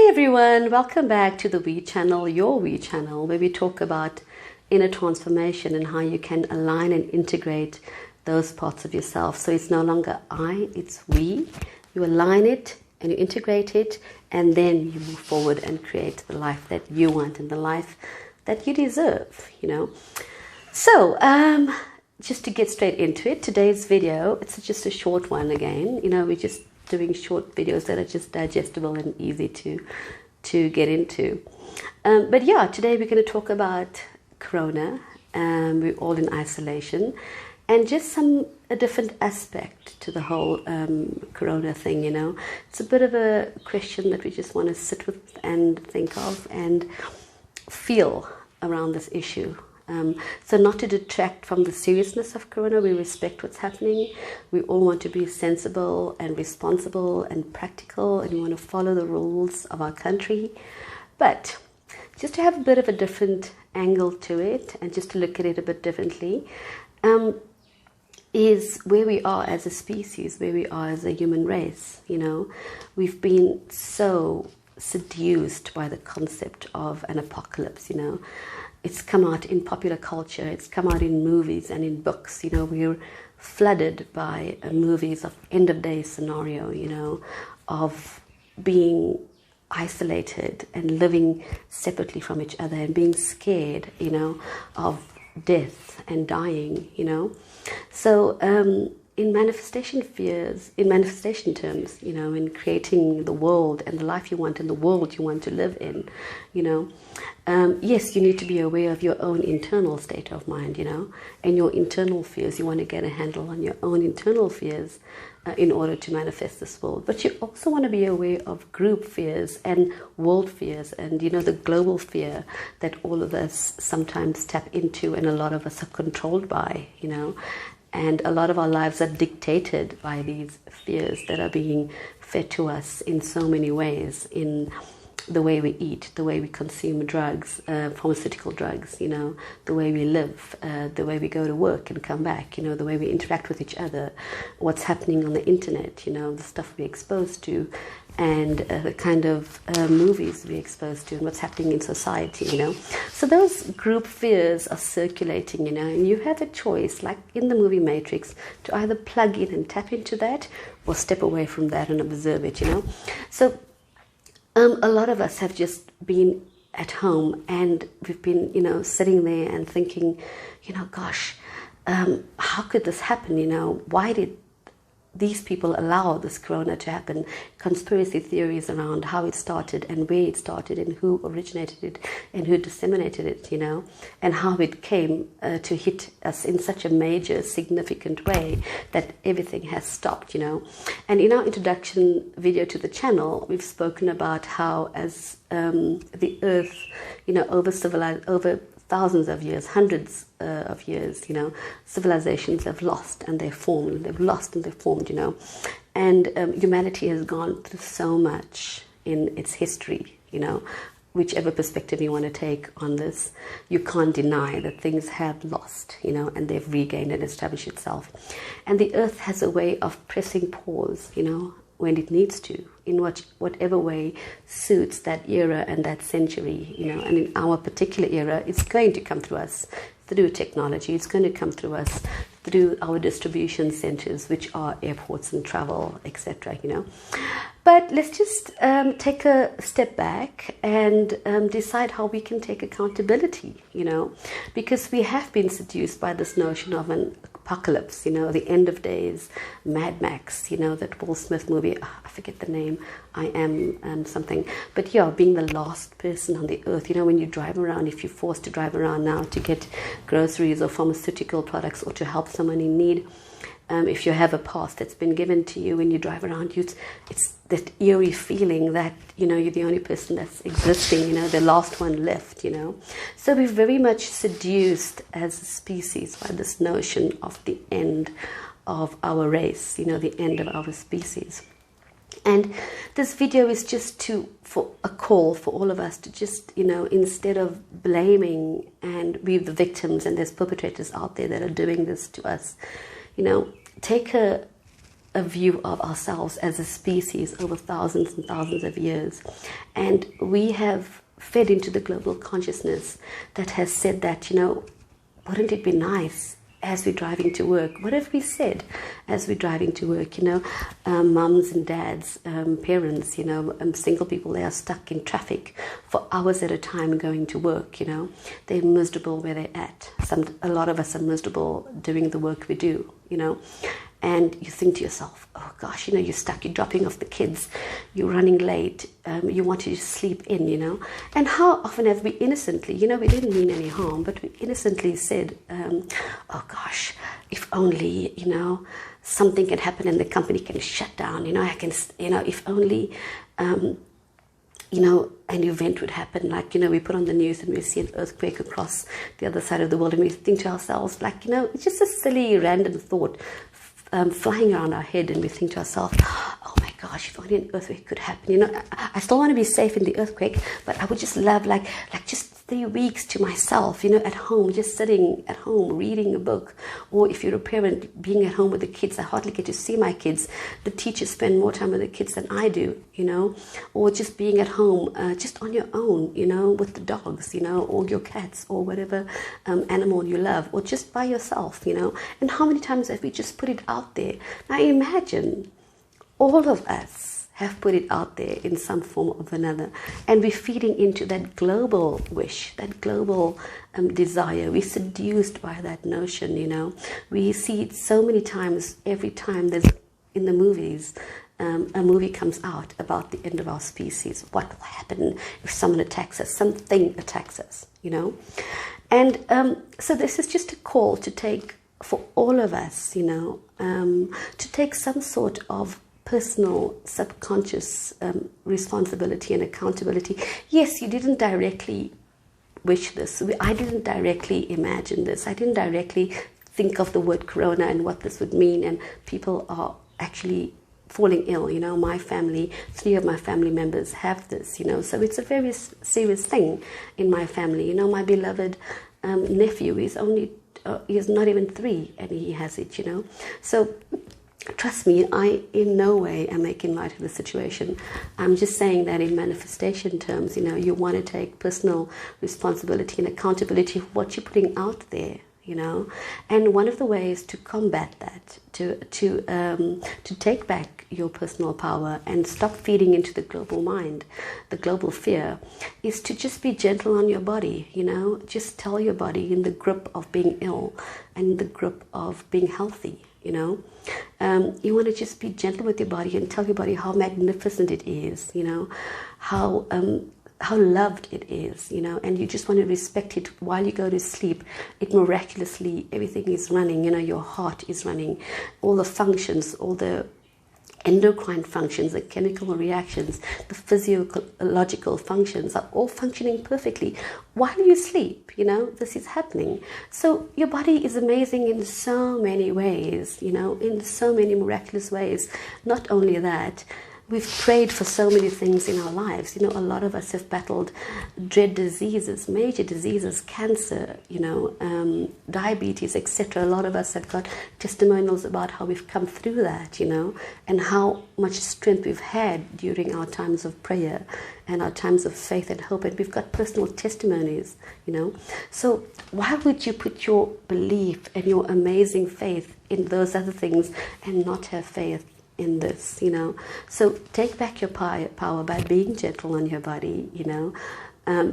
Hi everyone, welcome back to the We channel, your We channel, where we talk about inner transformation and how you can align and integrate those parts of yourself. So it's no longer I, it's we. You align it and you integrate it, and then you move forward and create the life that you want and the life that you deserve, So, just to get straight into it, today's video, it's just a short one again. We're just doing short videos that are just digestible and easy to get into. But yeah, today we're going to talk about Corona. We're all in isolation, and just a different aspect to the whole Corona thing. It's a bit of a question that we just want to sit with and think of and feel around this issue. So not to detract from the seriousness of Corona, we respect what's happening. We all want to be sensible and responsible and practical, and we want to follow the rules of our country. But just to have a bit of a different angle to it, and just to look at it a bit differently, is where we are as a species, where we are as a human race. We've been so seduced by the concept of an apocalypse. It's come out in popular culture, it's come out in movies and in books. We're flooded by movies of end of day scenario, of being isolated and living separately from each other and being scared, of death and dying, So in manifestation terms, in creating the world and the life you want and the world you want to live in, yes, you need to be aware of your own internal state of mind, and your internal fears. You want to get a handle on your own internal fears in order to manifest this world. But you also want to be aware of group fears and world fears and, the global fear that all of us sometimes tap into, and a lot of us are controlled by, And a lot of our lives are dictated by these fears that are being fed to us in so many ways, in the way we eat, the way we consume drugs, pharmaceutical drugs, the way we live, the way we go to work and come back, the way we interact with each other, what's happening on the internet, the stuff we're exposed to, and the kind of movies we're exposed to, and what's happening in society, So those group fears are circulating, and you have a choice, like in the movie Matrix, to either plug in and tap into that or step away from that and observe it, So a lot of us have just been at home, and we've been, sitting there and thinking, gosh, how could this happen? Why did these people allow this Corona to happen? Conspiracy theories around how it started and where it started and who originated it and who disseminated it, and how it came to hit us in such a major, significant way that everything has stopped, And in our introduction video to the channel, we've spoken about how as the earth, over thousands of years, hundreds of years, civilizations have lost and they've formed, they've lost and they've formed, and humanity has gone through so much in its history, whichever perspective you want to take on this, you can't deny that things have lost, and they've regained and established itself. And the earth has a way of pressing pause, when it needs to, in whatever way suits that era and that century, and in our particular era, it's going to come through us through technology. It's going to come through us through our distribution centers, which are airports and travel, etc., But let's just take a step back and decide how we can take accountability, because we have been seduced by this notion of an apocalypse, the end of days, Mad Max, that Will Smith movie, I forget the name, I am something, but yeah, being the last person on the earth, when you drive around, if you're forced to drive around now to get groceries or pharmaceutical products or to help someone in need, if you have a pass that's been given to you when you drive around, it's that eerie feeling that, you're the only person that's existing, the last one left, So we're very much seduced as a species by this notion of the end of our race, the end of our species. And this video is just for a call for all of us to just, instead of blaming and we're the victims and there's perpetrators out there that are doing this to us, take a a view of ourselves as a species over thousands and thousands of years. And we have fed into the global consciousness that has said that, wouldn't it be nice as we're driving to work? What have we said as we're driving to work? Mums and dads, parents, single people, they are stuck in traffic for hours at a time going to work, They're miserable where they're at. A lot of us are miserable doing the work we do, And you think to yourself, oh gosh, you're stuck, you're dropping off the kids, you're running late, you want to just sleep in, And how often have we innocently, we didn't mean any harm, but we innocently said, oh gosh, if only, something can happen and the company can shut down, if only, an event would happen, like, we put on the news and we see an earthquake across the other side of the world, and we think to ourselves, like, it's just a silly, random thought flying around our head, and we think to ourselves, oh my gosh, if only an earthquake could happen. I still want to be safe in the earthquake, but I would just love like just 3 weeks to myself, at home, just sitting at home reading a book. Or if you're a parent, being at home with the kids. I hardly get to see my kids. The teachers spend more time with the kids than I do, or just being at home, just on your own, with the dogs, or your cats, or whatever animal you love, or just by yourself, And how many times have we just put it out there? Now imagine all of us have put it out there in some form or another, and we're feeding into that global wish, that global desire. We're seduced by that notion, We see it so many times. Every time there's in the movies, a movie comes out about the end of our species. What will happen if someone attacks us? Something attacks us, And so this is just a call to take for all of us, to take some sort of personal, subconscious responsibility and accountability. Yes, you didn't directly wish this. I didn't directly imagine this. I didn't directly think of the word corona and what this would mean, and people are actually falling ill. My family, 3 of my family members have this, so it's a very serious thing in my family. My beloved nephew is only, he's not even 3 and he has it, So trust me, I in no way am making light of the situation. I'm just saying that in manifestation terms, you want to take personal responsibility and accountability for what you're putting out there, And one of the ways to combat that, to take back your personal power and stop feeding into the global mind, the global fear, is to just be gentle on your body, Just tell your body in the grip of being ill and the grip of being healthy, You want to just be gentle with your body and tell your body how magnificent it is, how loved it is, and you just want to respect it while you go to sleep. It miraculously, everything is running, your heart is running, all the functions, all the endocrine functions, the chemical reactions, the physiological functions are all functioning perfectly while you sleep. This is happening. So your body is amazing in so many ways, in so many miraculous ways. Not only that, we've prayed for so many things in our lives. A lot of us have battled dread diseases, major diseases, cancer, diabetes, etc. A lot of us have got testimonials about how we've come through that, and how much strength we've had during our times of prayer and our times of faith and hope. And we've got personal testimonies, So why would you put your belief and your amazing faith in those other things and not have faith in this, So take back your power by being gentle on your body,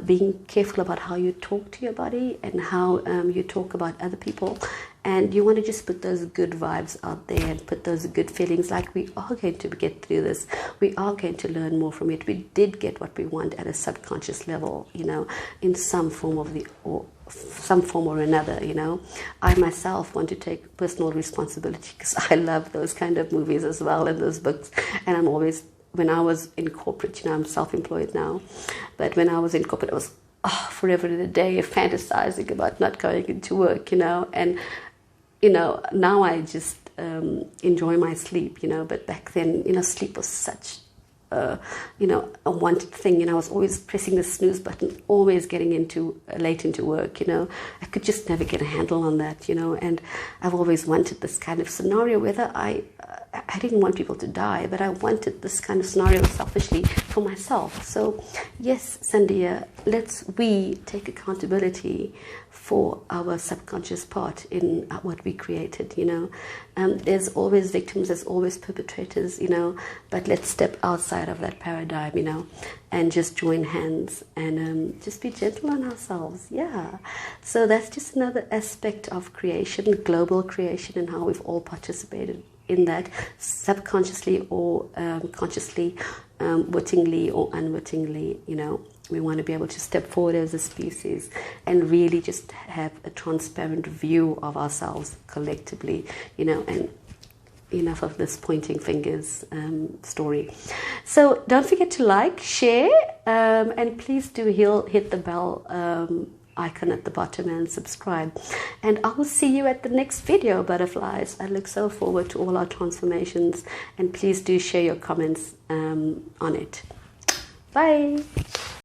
being careful about how you talk to your body and how you talk about other people. And you want to just put those good vibes out there and put those good feelings, like we are going to get through this. We are going to learn more from it. We did get what we want at a subconscious level, in some form or another, I myself want to take personal responsibility because I love those kind of movies as well and those books. And I'm always, when I was in corporate, I'm self-employed now, but when I was in corporate, I was forever in a day fantasizing about not going into work, and now I just enjoy my sleep, but back then, sleep was such a wanted thing. I was always pressing the snooze button, always getting late into work. I could just never get a handle on that. And I've always wanted this kind of scenario, whether I didn't want people to die, but I wanted this kind of scenario selfishly for myself. So yes, Sandia, we take accountability for our subconscious part in what we created. There's always victims, there's always perpetrators, but let's step outside of that paradigm, and just join hands and just be gentle on ourselves. Yeah. So that's just another aspect of creation, global creation, and how we've all participated in that, subconsciously or consciously, wittingly or unwittingly. We want to be able to step forward as a species and really just have a transparent view of ourselves collectively, and enough of this pointing fingers story. So don't forget to like, share, and please do hit the bell icon at the bottom and subscribe. And I will see you at the next video, butterflies. I look so forward to all our transformations, and please do share your comments on it. Bye.